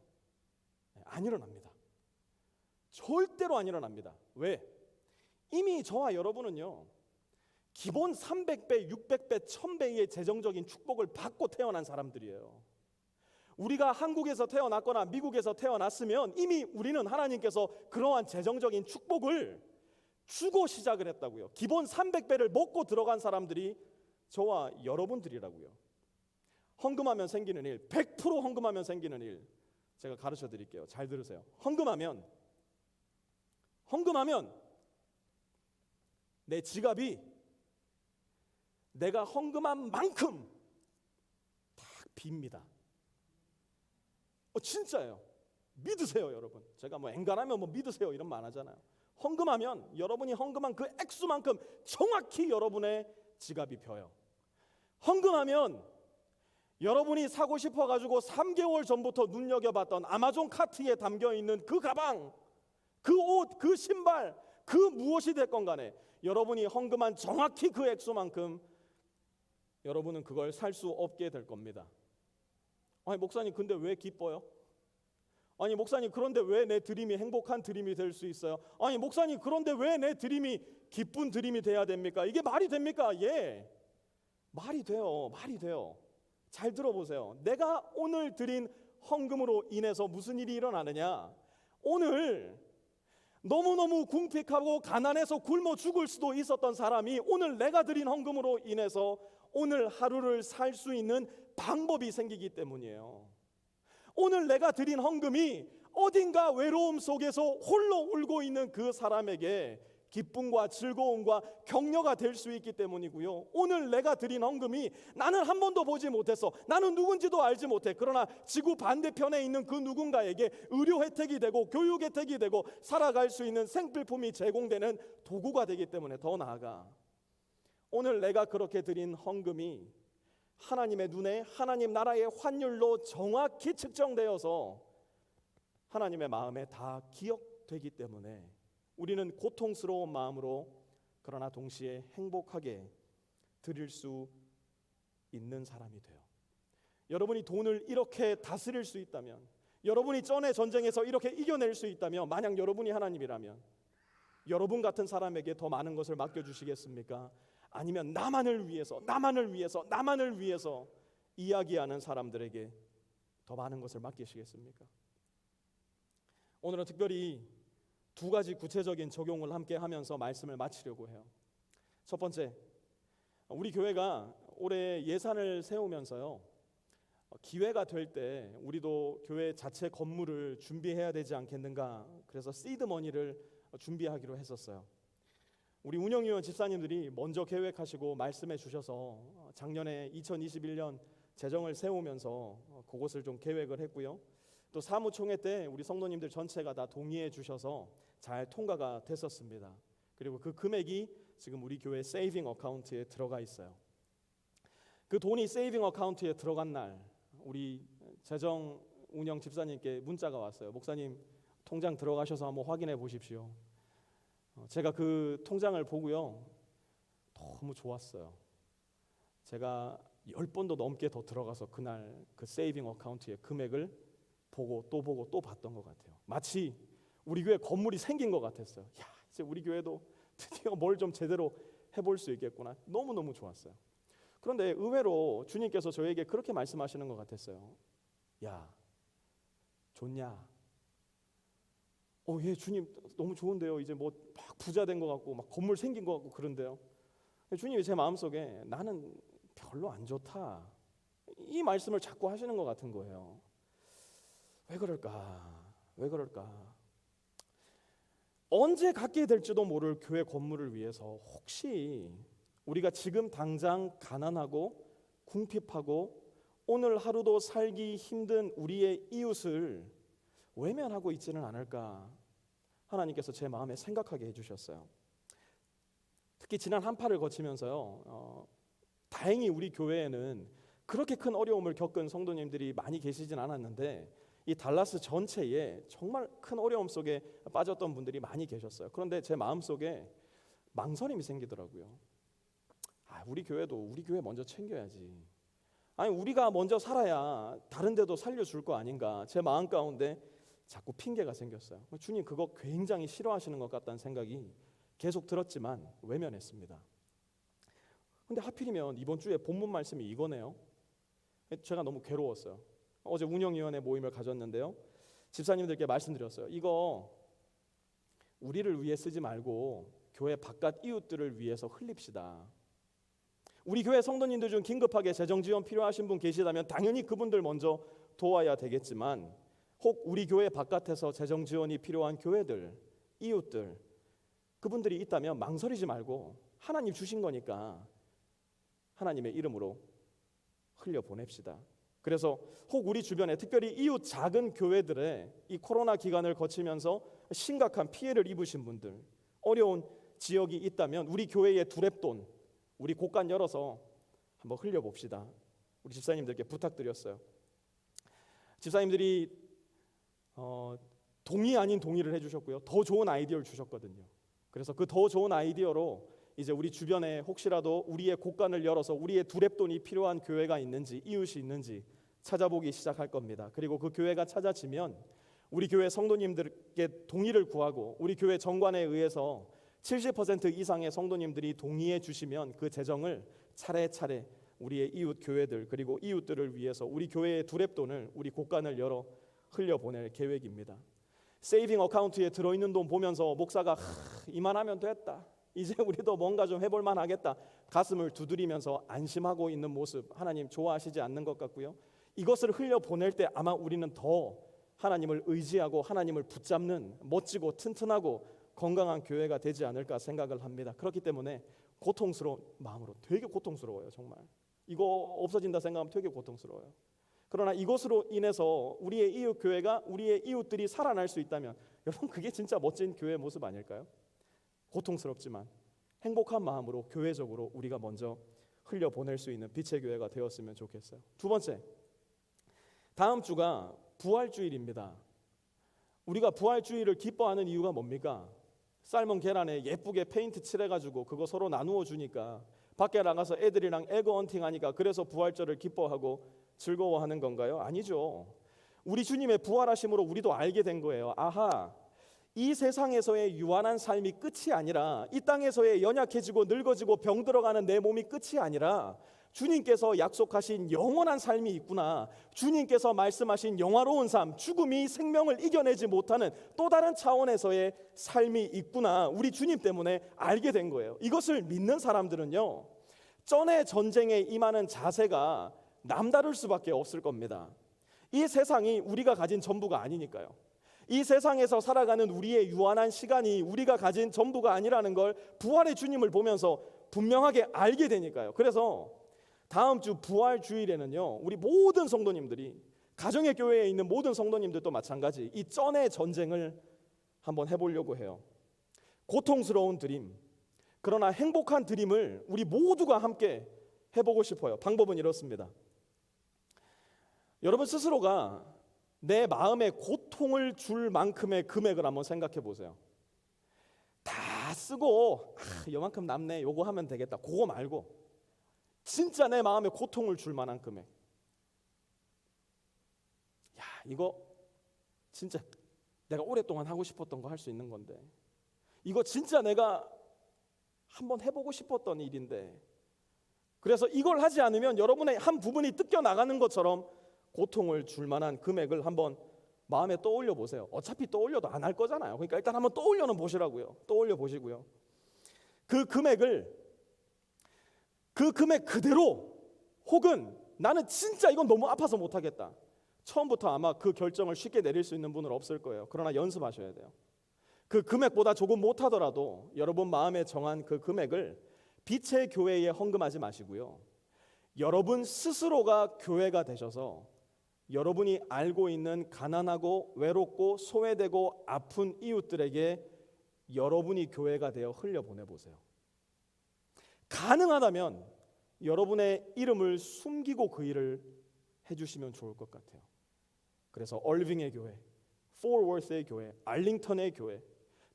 안 일어납니다. 절대로 안 일어납니다. 왜? 이미 저와 여러분은요 기본 300배, 600배, 1000배의 재정적인 축복을 받고 태어난 사람들이에요. 우리가 한국에서 태어났거나 미국에서 태어났으면 이미 우리는 하나님께서 그러한 재정적인 축복을 주고 시작을 했다고요. 기본 300배를 먹고 들어간 사람들이 저와 여러분들이라고요. 헌금하면 생기는 일, 100% 헌금하면 생기는 일 제가 가르쳐 드릴게요. 잘 들으세요. 헌금하면 헌금하면 내 지갑이 내가 헌금한 만큼 딱 빕니다. 진짜예요. 믿으세요, 여러분. 제가 뭐 앵간하면 뭐 믿으세요 이런 말 안 하잖아요. 헌금하면 여러분이 헌금한 그 액수만큼 정확히 여러분의 지갑이 펴요. 헌금하면 여러분이 사고 싶어가지고 3개월 전부터 눈여겨봤던 아마존 카트에 담겨있는 그 가방, 그 옷, 그 신발, 그 무엇이 됐건 간에 여러분이 헌금한 정확히 그 액수만큼 여러분은 그걸 살 수 없게 될 겁니다. 아니 목사님 근데 왜 기뻐요? 아니 목사님 그런데 왜 내 드림이 행복한 드림이 될 수 있어요? 아니 목사님 그런데 왜 내 드림이 기쁜 드림이 돼야 됩니까? 이게 말이 됩니까? 예, 말이 돼요. 말이 돼요. 잘 들어보세요. 내가 오늘 드린 헌금으로 인해서 무슨 일이 일어나느냐? 오늘 너무너무 궁핍하고 가난해서 굶어 죽을 수도 있었던 사람이 오늘 내가 드린 헌금으로 인해서 오늘 하루를 살 수 있는 방법이 생기기 때문이에요. 오늘 내가 드린 헌금이 어딘가 외로움 속에서 홀로 울고 있는 그 사람에게 기쁨과 즐거움과 격려가 될 수 있기 때문이고요. 오늘 내가 드린 헌금이 나는 한 번도 보지 못했어, 나는 누군지도 알지 못해, 그러나 지구 반대편에 있는 그 누군가에게 의료 혜택이 되고 교육 혜택이 되고 살아갈 수 있는 생필품이 제공되는 도구가 되기 때문에, 더 나아가 오늘 내가 그렇게 드린 헌금이 하나님의 눈에 하나님 나라의 환율로 정확히 측정되어서 하나님의 마음에 다 기억되기 때문에 우리는 고통스러운 마음으로 그러나 동시에 행복하게 드릴 수 있는 사람이 돼요. 여러분이 돈을 이렇게 다스릴 수 있다면, 여러분이 전에 전쟁에서 이렇게 이겨낼 수 있다면, 만약 여러분이 하나님이라면 여러분 같은 사람에게 더 많은 것을 맡겨주시겠습니까? 아니면 나만을 위해서 이야기하는 사람들에게 더 많은 것을 맡기시겠습니까? 오늘은 특별히 두 가지 구체적인 적용을 함께 하면서 말씀을 마치려고 해요. 첫 번째, 우리 교회가 올해 예산을 세우면서요, 기회가 될 때 우리도 교회 자체 건물을 준비해야 되지 않겠는가, 그래서 시드 머니를 준비하기로 했었어요. 우리 운영위원 집사님들이 먼저 계획하시고 말씀해 주셔서 작년에 2021년 재정을 세우면서 그것을 좀 계획을 했고요. 또 사무총회 때 우리 성도님들 전체가 다 동의해 주셔서 잘 통과가 됐었습니다. 그리고 그 금액이 지금 우리 교회 세이빙 어카운트에 들어가 있어요. 그 돈이 세이빙 어카운트에 들어간 날 우리 재정 운영 집사님께 문자가 왔어요. 목사님 통장 들어가셔서 한번 확인해 보십시오. 제가 그 통장을 보고요, 너무 좋았어요. 제가 10번도 넘게 더 들어가서 그날 그 세이빙 어카운트의 금액을 보고 또 봤던 것 같아요. 마치 우리 교회 건물이 생긴 것 같았어요. 야, 이제 우리 교회도 드디어 뭘 좀 제대로 해볼 수 있겠구나. 너무너무 좋았어요. 그런데 의외로 주님께서 저에게 그렇게 말씀하시는 것 같았어요. 야, 좋냐? 예, 주님 너무 좋은데요. 이제 뭐 막 부자 된 것 같고 막 건물 생긴 것 같고 그런데요. 주님이 제 마음속에 나는 별로 안 좋다, 이 말씀을 자꾸 하시는 것 같은 거예요. 왜 그럴까? 언제 갖게 될지도 모를 교회 건물을 위해서 혹시 우리가 지금 당장 가난하고 궁핍하고 오늘 하루도 살기 힘든 우리의 이웃을 외면하고 있지는 않을까, 하나님께서 제 마음에 생각하게 해주셨어요. 특히 지난 한파를 거치면서요, 다행히 우리 교회에는 그렇게 큰 어려움을 겪은 성도님들이 많이 계시진 않았는데 이 달라스 전체에 정말 큰 어려움 속에 빠졌던 분들이 많이 계셨어요. 그런데 제 마음속에 망설임이 생기더라고요. 우리 교회도 우리 교회 먼저 챙겨야지. 아니 우리가 먼저 살아야 다른 데도 살려줄 거 아닌가, 제 마음 가운데 자꾸 핑계가 생겼어요. 주님 그거 굉장히 싫어하시는 것 같다는 생각이 계속 들었지만 외면했습니다. 근데 하필이면 이번 주에 본문 말씀이 이거네요. 제가 너무 괴로웠어요. 어제 운영위원회 모임을 가졌는데요, 집사님들께 말씀드렸어요. 이거 우리를 위해 쓰지 말고 교회 바깥 이웃들을 위해서 흘립시다. 우리 교회 성도님들 중 긴급하게 재정 지원 필요하신 분 계시다면 당연히 그분들 먼저 도와야 되겠지만, 혹 우리 교회 바깥에서 재정 지원이 필요한 교회들, 이웃들, 그분들이 있다면 망설이지 말고 하나님 주신 거니까 하나님의 이름으로 흘려보냅시다. 그래서 혹 우리 주변에 특별히 이웃 작은 교회들의 이 코로나 기간을 거치면서 심각한 피해를 입으신 분들, 어려운 지역이 있다면 우리 교회의 두랩돈, 우리 곳간 열어서 한번 흘려봅시다. 우리 집사님들께 부탁드렸어요. 집사님들이 동의 아닌 동의를 해주셨고요, 더 좋은 아이디어를 주셨거든요. 그래서 그 더 좋은 아이디어로 이제 우리 주변에 혹시라도 우리의 곳간을 열어서 우리의 두랩돈이 필요한 교회가 있는지, 이웃이 있는지 찾아보기 시작할 겁니다. 그리고 그 교회가 찾아지면 우리 교회 성도님들께 동의를 구하고 우리 교회 정관에 의해서 70% 이상의 성도님들이 동의해 주시면 그 재정을 차례차례 우리의 이웃 교회들 그리고 이웃들을 위해서 우리 교회의 두랩돈을 우리 곳간을 열어 흘려보낼 계획입니다. 세이빙 어카운트에 들어있는 돈 보면서 목사가 이만하면 됐다, 이제 우리도 뭔가 좀 해볼 만하겠다, 가슴을 두드리면서 안심하고 있는 모습 하나님 좋아하시지 않는 것 같고요. 이것을 흘려보낼 때 아마 우리는 더 하나님을 의지하고 하나님을 붙잡는 멋지고 튼튼하고 건강한 교회가 되지 않을까 생각을 합니다. 그렇기 때문에 고통스러운 마음으로, 되게 고통스러워요. 정말 이거 없어진다 생각하면 되게 고통스러워요. 그러나 이것으로 인해서 우리의 이웃 교회가, 우리의 이웃들이 살아날 수 있다면 여러분 그게 진짜 멋진 교회의 모습 아닐까요? 고통스럽지만 행복한 마음으로 교회적으로 우리가 먼저 흘려보낼 수 있는 빛의 교회가 되었으면 좋겠어요. 두 번째, 다음 주가 부활주일입니다. 우리가 부활주일을 기뻐하는 이유가 뭡니까? 삶은 계란에 예쁘게 페인트 칠해가지고 그거 서로 나누어 주니까, 밖에 나가서 애들이랑 에그 헌팅하니까 그래서 부활절을 기뻐하고 즐거워하는 건가요? 아니죠. 우리 주님의 부활하심으로 우리도 알게 된 거예요. 아하, 이 세상에서의 유한한 삶이 끝이 아니라, 이 땅에서의 연약해지고 늙어지고 병들어가는 내 몸이 끝이 아니라 주님께서 약속하신 영원한 삶이 있구나. 주님께서 말씀하신 영화로운 삶, 죽음이 생명을 이겨내지 못하는 또 다른 차원에서의 삶이 있구나. 우리 주님 때문에 알게 된 거예요. 이것을 믿는 사람들은요, 전의 전쟁에 임하는 자세가 남다를 수밖에 없을 겁니다. 이 세상이 우리가 가진 전부가 아니니까요. 이 세상에서 살아가는 우리의 유한한 시간이 우리가 가진 전부가 아니라는 걸 부활의 주님을 보면서 분명하게 알게 되니까요. 그래서 다음 주 부활 주일에는요, 우리 모든 성도님들이, 가정의 교회에 있는 모든 성도님들도 마찬가지, 이 전의 전쟁을 한번 해보려고 해요. 고통스러운 드림, 그러나 행복한 드림을 우리 모두가 함께 해보고 싶어요. 방법은 이렇습니다. 여러분 스스로가 내 마음에 고통을 줄 만큼의 금액을 한번 생각해 보세요. 다 쓰고 요만큼 남네, 요거 하면 되겠다, 그거 말고 진짜 내 마음에 고통을 줄 만한 금액. 야, 이거 진짜 내가 오랫동안 하고 싶었던 거 할 수 있는 건데, 이거 진짜 내가 한번 해보고 싶었던 일인데, 그래서 이걸 하지 않으면 여러분의 한 부분이 뜯겨 나가는 것처럼 고통을 줄 만한 금액을 한번 마음에 떠올려 보세요. 어차피 떠올려도 안 할 거잖아요. 그러니까 일단 한번 떠올려는 보시라고요. 떠올려 보시고요. 그 금액 그대로, 혹은 나는 진짜 이건 너무 아파서 못하겠다, 처음부터 아마 그 결정을 쉽게 내릴 수 있는 분은 없을 거예요. 그러나 연습하셔야 돼요. 그 금액보다 조금 못하더라도 여러분 마음에 정한 그 금액을 빛의 교회에 헌금하지 마시고요, 여러분 스스로가 교회가 되셔서 여러분이 알고 있는 가난하고 외롭고 소외되고 아픈 이웃들에게 여러분이 교회가 되어 흘려보내보세요. 가능하다면 여러분의 이름을 숨기고 그 일을 해주시면 좋을 것 같아요. 그래서 얼빙의 교회, 포워스의 교회, 알링턴의 교회,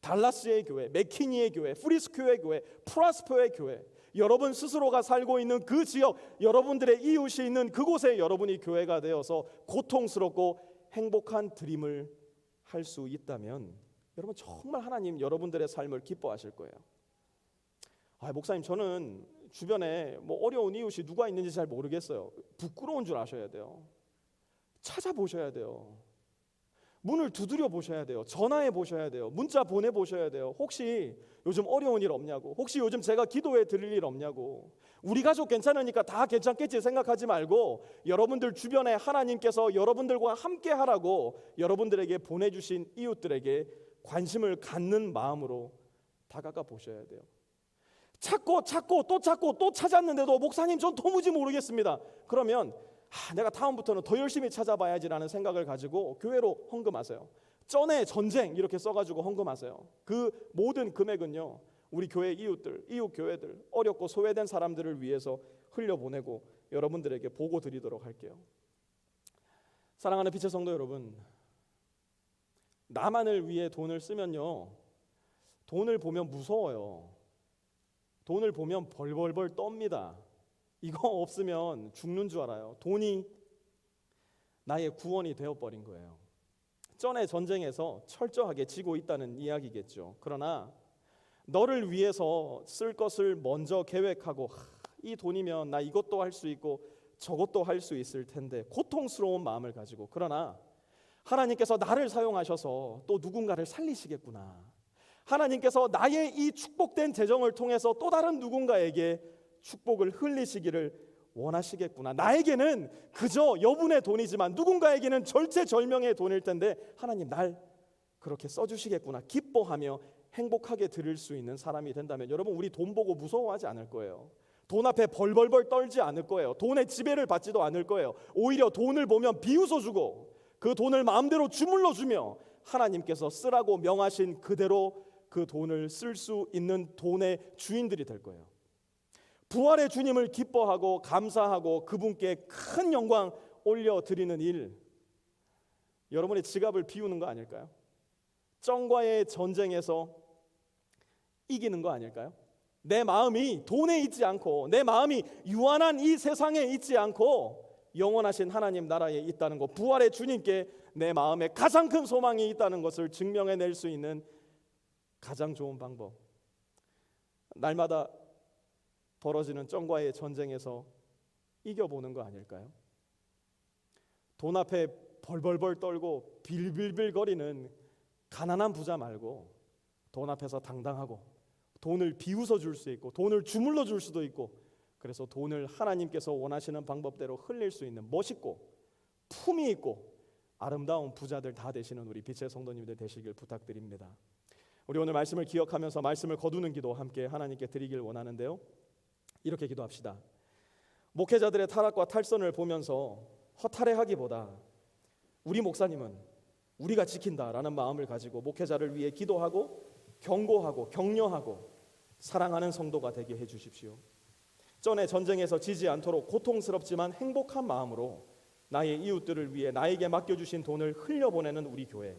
달라스의 교회, 맥키니의 교회, 프리스큐의 교회, 프라스퍼의 교회, 여러분 스스로가 살고 있는 그 지역, 여러분들의 이웃이 있는 그곳에 여러분이 교회가 되어서 고통스럽고 행복한 드림을 할 수 있다면 여러분 정말 하나님 여러분들의 삶을 기뻐하실 거예요. 목사님, 저는 주변에 뭐 어려운 이웃이 누가 있는지 잘 모르겠어요. 부끄러운 줄 아셔야 돼요. 찾아보셔야 돼요. 문을 두드려 보셔야 돼요. 전화해 보셔야 돼요. 문자 보내 보셔야 돼요. 혹시 요즘 어려운 일 없냐고, 혹시 요즘 제가 기도해 드릴 일 없냐고. 우리 가족 괜찮으니까 다 괜찮겠지 생각하지 말고, 여러분들 주변에 하나님께서 여러분들과 함께 하라고 여러분들에게 보내주신 이웃들에게 관심을 갖는 마음으로 다가가 보셔야 돼요. 찾고 또 찾았는데도 목사님 전 도무지 모르겠습니다. 그러면 내가 다음부터는 더 열심히 찾아봐야지라는 생각을 가지고 교회로 헌금하세요. 전에 전쟁 이렇게 써가지고 헌금하세요. 그 모든 금액은요, 우리 교회 이웃들, 이웃 교회들, 어렵고 소외된 사람들을 위해서 흘려보내고 여러분들에게 보고 드리도록 할게요. 사랑하는 빛의 성도 여러분, 나만을 위해 돈을 쓰면요, 돈을 보면 무서워요. 돈을 보면 벌벌벌 떱니다. 이거 없으면 죽는 줄 알아요. 돈이 나의 구원이 되어버린 거예요. 전에 전쟁에서 철저하게 지고 있다는 이야기겠죠. 그러나 너를 위해서 쓸 것을 먼저 계획하고, 이 돈이면 나 이것도 할 수 있고 저것도 할 수 있을 텐데, 고통스러운 마음을 가지고, 그러나 하나님께서 나를 사용하셔서 또 누군가를 살리시겠구나, 하나님께서 나의 이 축복된 재정을 통해서 또 다른 누군가에게 축복을 흘리시기를 원하시겠구나, 나에게는 그저 여분의 돈이지만 누군가에게는 절체절명의 돈일 텐데 하나님 날 그렇게 써주시겠구나 기뻐하며 행복하게 드릴 수 있는 사람이 된다면, 여러분 우리 돈 보고 무서워하지 않을 거예요. 돈 앞에 벌벌벌 떨지 않을 거예요. 돈의 지배를 받지도 않을 거예요. 오히려 돈을 보면 비웃어주고 그 돈을 마음대로 주물러 주며 하나님께서 쓰라고 명하신 그대로 그 돈을 쓸 수 있는 돈의 주인들이 될 거예요. 부활의 주님을 기뻐하고 감사하고 그분께 큰 영광 올려드리는 일, 여러분의 지갑을 비우는 거 아닐까요? 정과의 전쟁에서 이기는 거 아닐까요? 내 마음이 돈에 있지 않고, 내 마음이 유한한 이 세상에 있지 않고 영원하신 하나님 나라에 있다는 것, 부활의 주님께 내 마음에 가장 큰 소망이 있다는 것을 증명해낼 수 있는 가장 좋은 방법, 날마다 벌어지는 정과의 전쟁에서 이겨보는 거 아닐까요? 돈 앞에 벌벌벌 떨고 빌빌빌거리는 가난한 부자 말고, 돈 앞에서 당당하고 돈을 비웃어 줄 수 있고 돈을 주물러 줄 수도 있고, 그래서 돈을 하나님께서 원하시는 방법대로 흘릴 수 있는 멋있고 품위 있고 아름다운 부자들 다 되시는 우리 빛의 성도님들 되시길 부탁드립니다. 우리 오늘 말씀을 기억하면서 말씀을 거두는 기도 함께 하나님께 드리길 원하는데요, 이렇게 기도합시다. 목회자들의 타락과 탈선을 보면서 허탈해하기보다 우리 목사님은 우리가 지킨다라는 마음을 가지고 목회자를 위해 기도하고 경고하고 격려하고 사랑하는 성도가 되게 해주십시오. 전에 전쟁에서 지지 않도록 고통스럽지만 행복한 마음으로 나의 이웃들을 위해 나에게 맡겨주신 돈을 흘려보내는 우리 교회,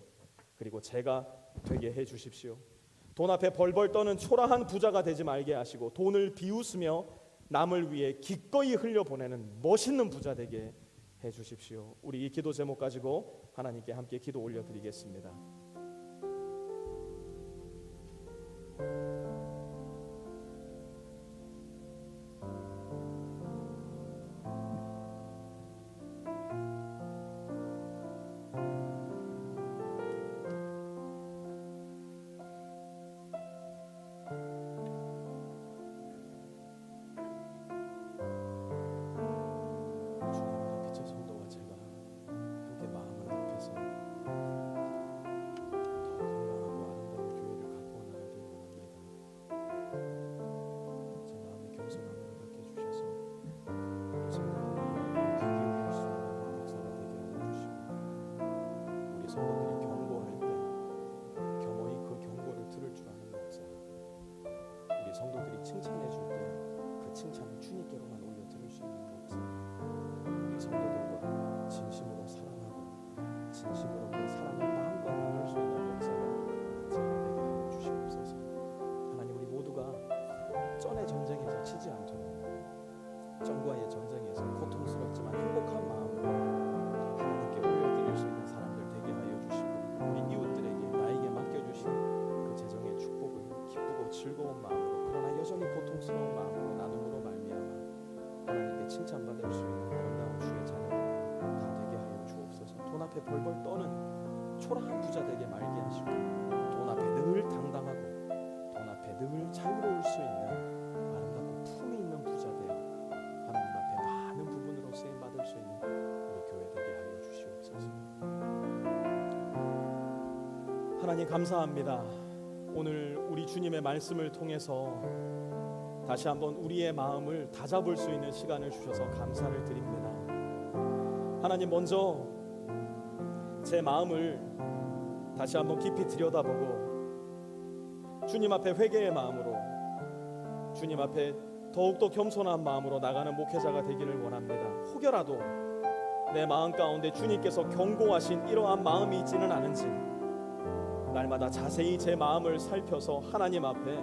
그리고 제가 되게 해주십시오. 돈 앞에 벌벌 떠는 초라한 부자가 되지 말게 하시고 돈을 비웃으며 남을 위해 기꺼이 흘려보내는 멋있는 부자 되게 해주십시오. 우리 이 기도 제목 가지고 하나님께 함께 기도 올려드리겠습니다. 성도들이 경고할 때 겸허히 그 경고를 들을 줄 아는 목사, 우리 성도들이 칭찬해 줄 때 그 칭찬을 주님께로만 올려 들을 수 있는 목사, 우리 성도들과 진심으로 사랑하고 진심으로 그 사랑을 마음껏 나눌 수 있는 목사가 제가 되게 하여 주시옵소서. 하나님, 우리 모두가 전의 전쟁에서 치지 않도록 정과의 전쟁에서 고통스럽지만 행복한 마음으로 하나님께 올려드릴 수 있는 사람들 되게 하여 주시고, 우리 이웃들에게 나에게 맡겨주신 그 재정의 축복을 기쁘고 즐거운 마음으로, 그러나 여전히 고통스러운 마음으로 나눔으로 말미암아 하나님께 칭찬받을 수 있는 아름다운 주의 자녀들 다 되게 하여 주옵소서. 돈 앞에 벌벌 떠는 초라한 부자 되게 말게 하시고, 돈 앞에 늘 당당하고 돈 앞에 늘 자유로울 수 있는 아름답고 품이 있는 부자 되어 하나님 앞에 많은 부분으로 쓰임받을 수 있는 우리 교회 되게 하여 주시옵소서. 하나님 감사합니다. 오늘 우리 주님의 말씀을 통해서 다시 한번 우리의 마음을 다잡을 수 있는 시간을 주셔서 감사를 드립니다. 하나님, 먼저 제 마음을 다시 한번 깊이 들여다보고 주님 앞에 회개의 마음으로, 주님 앞에 더욱더 겸손한 마음으로 나가는 목회자가 되기를 원합니다. 혹여라도 내 마음 가운데 주님께서 경고하신 이러한 마음이 있지는 않은지 날마다 자세히 제 마음을 살펴서 하나님 앞에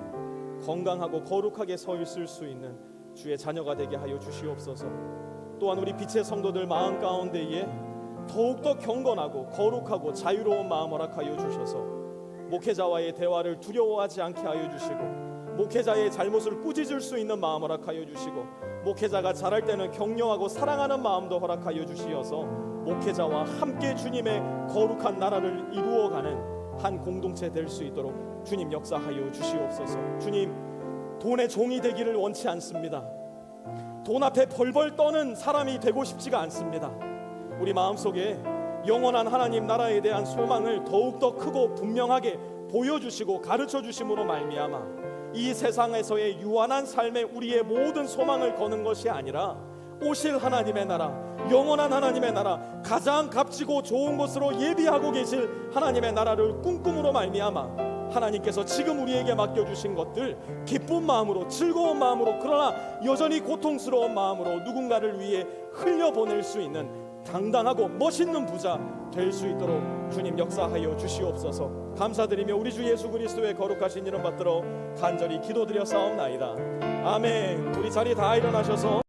건강하고 거룩하게 서 있을 수 있는 주의 자녀가 되게 하여 주시옵소서. 또한 우리 빛의 성도들 마음 가운데에 더욱더 경건하고 거룩하고 자유로운 마음 허락하여 주셔서 목회자와의 대화를 두려워하지 않게 하여 주시고, 목회자의 잘못을 꾸짖을 수 있는 마음 허락하여 주시고, 목회자가 잘할 때는 격려하고 사랑하는 마음도 허락하여 주시어서 목회자와 함께 주님의 거룩한 나라를 이루어가는 한 공동체 될 수 있도록 주님 역사하여 주시옵소서. 주님, 돈의 종이 되기를 원치 않습니다. 돈 앞에 벌벌 떠는 사람이 되고 싶지가 않습니다. 우리 마음속에 영원한 하나님 나라에 대한 소망을 더욱더 크고 분명하게 보여주시고 가르쳐 주심으로 말미암아 이 세상에서의 유한한 삶에 우리의 모든 소망을 거는 것이 아니라 오실 하나님의 나라, 영원한 하나님의 나라, 가장 값지고 좋은 곳으로 예비하고 계실 하나님의 나라를 꿈꿈으로 말미암아 하나님께서 지금 우리에게 맡겨주신 것들 기쁜 마음으로, 즐거운 마음으로, 그러나 여전히 고통스러운 마음으로 누군가를 위해 흘려보낼 수 있는 당당하고 멋있는 부자 될 수 있도록 주님 역사하여 주시옵소서. 감사드리며 우리 주 예수 그리스도의 거룩하신 이름 받들어 간절히 기도드려 싸움나이다. 아멘. 우리 자리 다 일어나셔서